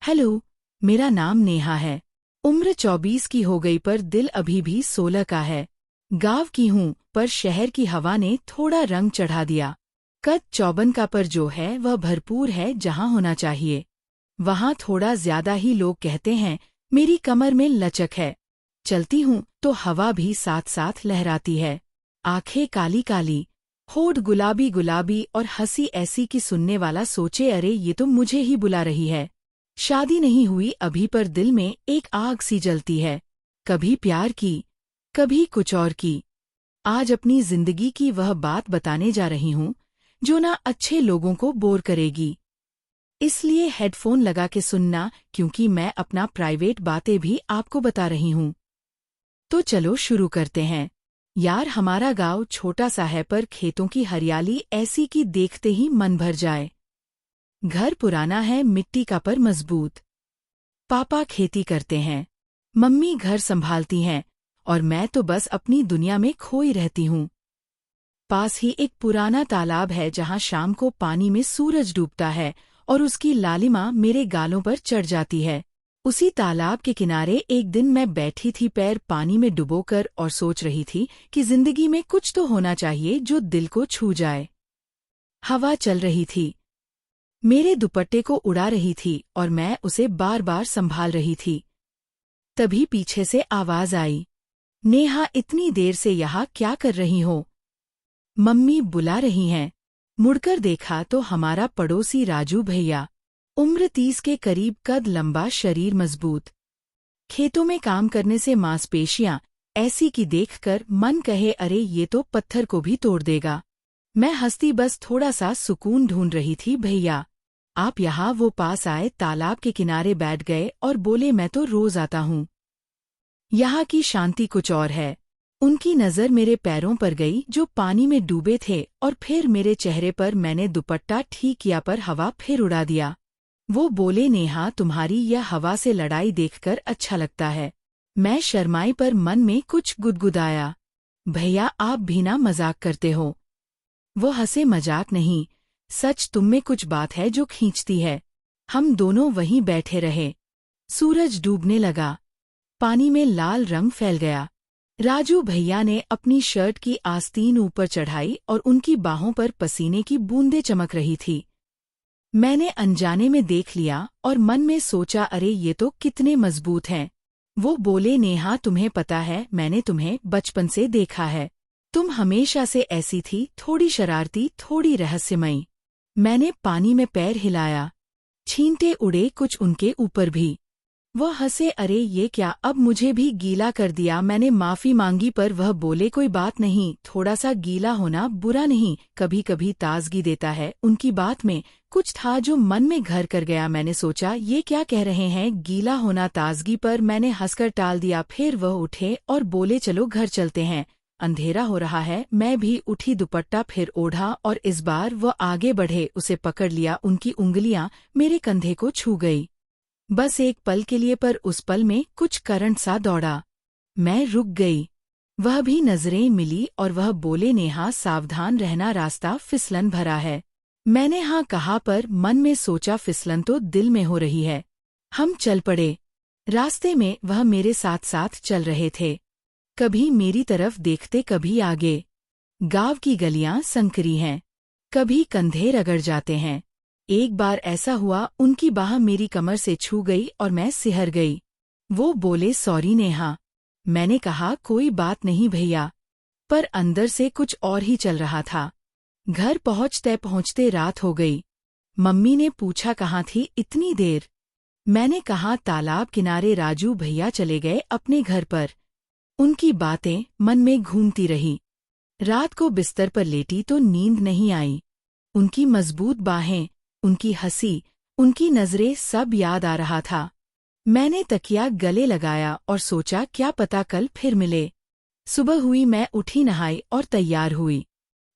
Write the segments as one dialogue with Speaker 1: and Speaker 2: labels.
Speaker 1: Hello, मेरा नाम नेहा है। उम्र 24 की हो गई पर दिल अभी भी 16 का है। गांव की हूँ पर शहर की हवा ने थोड़ा रंग चढ़ा दिया। कद 54 का पर जो है वह भरपूर है जहाँ होना चाहिए। वहाँ थोड़ा ज्यादा ही लोग कहते हैं मेरी कमर में लचक है। चलती हूँ तो हवा भी साथ साथ लहराती है। आंखें काली काली, होठ गुलाबी गुलाबी और हंसी ऐसी कि सुनने वाला सोचे अरे ये तो मुझे ही बुला रही है। शादी नहीं हुई अभी पर दिल में एक आग सी जलती है। कभी प्यार की, कभी कुछ और की। आज अपनी जिंदगी की वह बात बताने जा रही हूँ जो ना अच्छे लोगों को बोर करेगी। इसलिए हेडफोन लगा के सुनना, क्योंकि मैं अपना प्राइवेट बातें भी आपको बता रही हूँ। तो चलो शुरू करते हैं। यार हमारा गांव छोटा सा है पर खेतों की हरियाली ऐसी कि देखते ही मन भर जाए। घर पुराना है मिट्टी का पर मजबूत। पापा खेती करते हैं, मम्मी घर संभालती हैं और मैं तो बस अपनी दुनिया में खोई रहती हूँ। पास ही एक पुराना तालाब है जहाँ शाम को पानी में सूरज डूबता है और उसकी लालिमा मेरे गालों पर चढ़ जाती है। उसी तालाब के किनारे एक दिन मैं बैठी थी पैर पानी में डुबोकर और सोच रही थी कि जिंदगी में कुछ तो होना चाहिए जो दिल को छू जाए। हवा चल रही थी, मेरे दुपट्टे को उड़ा रही थी और मैं उसे बार बार संभाल रही थी। तभी पीछे से आवाज आई, नेहा इतनी देर से यहाँ क्या कर रही हो? मम्मी बुला रही हैं। मुड़कर देखा तो हमारा पड़ोसी राजू भैया, उम्र 30 के करीब, कद लंबा, शरीर मजबूत। खेतों में काम करने से मांसपेशियां ऐसी कि देखकर मन कहे अरे ये तो पत्थर को भी तोड़ देगा। मैं हंसती बस थोड़ा सा सुकून ढूंढ रही थी। भैया आप यहाँ? वो पास आए, तालाब के किनारे बैठ गए और बोले मैं तो रोज आता हूँ। यहाँ की शांति कुछ और है। उनकी नज़र मेरे पैरों पर गई जो पानी में डूबे थे और फिर मेरे चेहरे पर। मैंने दुपट्टा ठीक किया पर हवा फिर उड़ा दिया। वो बोले नेहा तुम्हारी यह हवा से लड़ाई देखकर अच्छा लगता है। मैं शर्माई पर मन में कुछ गुदगुदाया। भैया आप भी ना मजाक करते हो। वो हंसे, मजाक नहीं, सच तुम में कुछ बात है जो खींचती है। हम दोनों वहीं बैठे रहे। सूरज डूबने लगा, पानी में लाल रंग फैल गया। राजू भैया ने अपनी शर्ट की आस्तीन ऊपर चढ़ाई और उनकी बाहों पर पसीने की बूंदें चमक रही थी। मैंने अनजाने में देख लिया और मन में सोचा अरे ये तो कितने मजबूत हैं। वो बोले नेहा तुम्हें पता है मैंने तुम्हें बचपन से देखा है। तुम हमेशा से ऐसी थी, थोड़ी शरारती, थोड़ी रहस्यमयी। मैंने पानी में पैर हिलाया, छींटे उड़े कुछ उनके ऊपर भी। वह हंसे अरे ये क्या, अब मुझे भी गीला कर दिया। मैंने माफी मांगी पर वह बोले कोई बात नहीं, थोड़ा सा गीला होना बुरा नहीं, कभी कभी ताजगी देता है। उनकी बात में कुछ था जो मन में घर कर गया। मैंने सोचा ये क्या कह रहे हैं, गीला होना ताजगी, पर मैंने हंसकर टाल दिया। फिर वह उठे और बोले चलो घर चलते हैं, अंधेरा हो रहा है। मैं भी उठी, दुपट्टा फिर ओढ़ा और इस बार वह आगे बढ़े। उसे पकड़ लिया, उनकी उंगलियां मेरे कंधे को छू गई। बस एक पल के लिए, पर उस पल में कुछ करंट सा दौड़ा। मैं रुक गई। वह भी नजरें मिली और वह बोले नेहा सावधान रहना, रास्ता फिसलन भरा है। मैंने हाँ कहा पर मन में सोचा फिसलन तो दिल में हो रही है। हम चल पड़े। रास्ते में वह मेरे साथ साथ चल रहे थे, कभी मेरी तरफ देखते कभी आगे। गांव की गलियां संकरी हैं, कभी कंधे रगड़ जाते हैं। एक बार ऐसा हुआ उनकी बाह मेरी कमर से छू गई और मैं सिहर गई। वो बोले सॉरी नेहा। मैंने कहा कोई बात नहीं भैया, पर अंदर से कुछ और ही चल रहा था। घर पहुंचते पहुंचते रात हो गई। मम्मी ने पूछा कहाँ थी इतनी देर। मैंने कहा तालाब किनारे, राजू भैया चले गए अपने घर पर। उनकी बातें मन में घूमती रही। रात को बिस्तर पर लेटी तो नींद नहीं आई। उनकी मजबूत बाहें, उनकी हंसी, उनकी नजरें, सब याद आ रहा था। मैंने तकिया गले लगाया और सोचा क्या पता कल फिर मिले। सुबह हुई, मैं उठी, नहाई और तैयार हुई।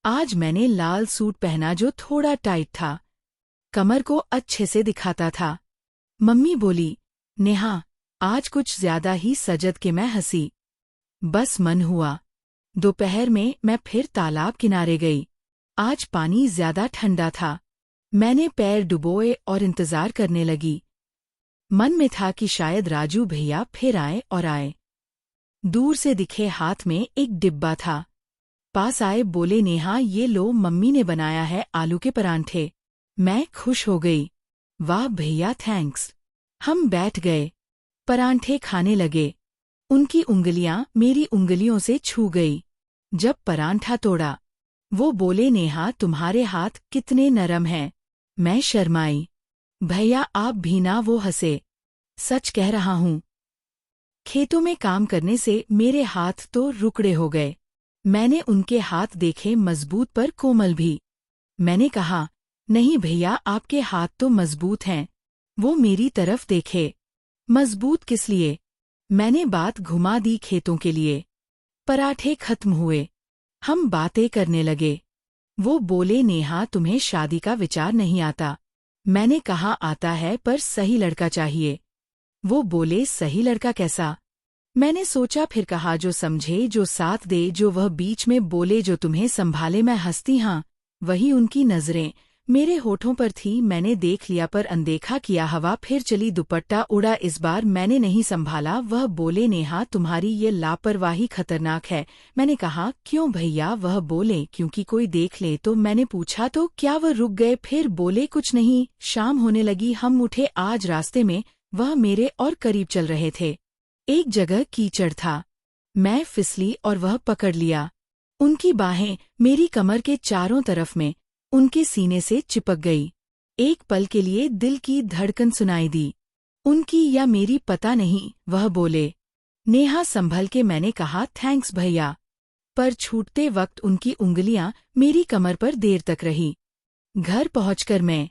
Speaker 1: आज मैंने लाल सूट पहना जो थोड़ा टाइट था, कमर को अच्छे से दिखाता था। मम्मी बोली नेहा आज कुछ ज्यादा ही सजद के। मैं हंसी, बस मन हुआ। दोपहर में मैं फिर तालाब किनारे गई। आज पानी ज्यादा ठंडा था। मैंने पैर डुबोए और इंतजार करने लगी। मन में था कि शायद राजू भैया फिर आए और आए। दूर से दिखे हाथ में एक डिब्बा था। पास आए, बोले नेहा ये लो, मम्मी ने बनाया है आलू के परांठे। मैं खुश हो गई। वाह भैया थैंक्स। हम बैठ गए, परांठे खाने लगे। उनकी उंगलियां मेरी उंगलियों से छू गई। जब परांठा तोड़ा, वो बोले नेहा तुम्हारे हाथ कितने नरम हैं। मैं शर्माई। भैया आप भी ना, वो हंसे। सच कह रहा हूँ। खेतों में काम करने से मेरे हाथ तो रुकड़े हो गए। मैंने उनके हाथ देखे, मजबूत पर कोमल भी। मैंने कहा नहीं भैया, आपके हाथ तो मजबूत हैं। वो मेरी तरफ देखे। मजबूत किस लिए? मैंने बात घुमा दी खेतों के लिए। पराठे खत्म हुए, हम बातें करने लगे। वो बोले नेहा तुम्हें शादी का विचार नहीं आता। मैंने कहा आता है, पर सही लड़का चाहिए। वो बोले सही लड़का कैसा? मैंने सोचा, फिर कहा जो समझे, जो साथ दे, जो वह बीच में बोले जो तुम्हें संभाले। मैं हंसती, हाँ वही। उनकी नजरें मेरे होठों पर थी। मैंने देख लिया पर अनदेखा किया। हवा फिर चली, दुपट्टा उड़ा। इस बार मैंने नहीं संभाला। वह बोले नेहा तुम्हारी ये लापरवाही खतरनाक है। मैंने कहा क्यों भैया? वह बोले क्योंकि कोई देख ले तो। मैंने पूछा तो क्या? वह रुक गए, फिर बोले कुछ नहीं। शाम होने लगी, हम उठे। आज रास्ते में वह मेरे और करीब चल रहे थे। एक जगह कीचड़ था, मैं फिसली और वह पकड़ लिया। उनकी बाहें मेरी कमर के चारों तरफ में उनके सीने से चिपक गई। एक पल के लिए दिल की धड़कन सुनाई दी, उनकी या मेरी पता नहीं। वह बोले नेहा संभल के। मैंने कहा थैंक्स भैया। पर छूटते वक्त उनकी उंगलियां मेरी कमर पर देर तक रही। घर पहुंचकर मैं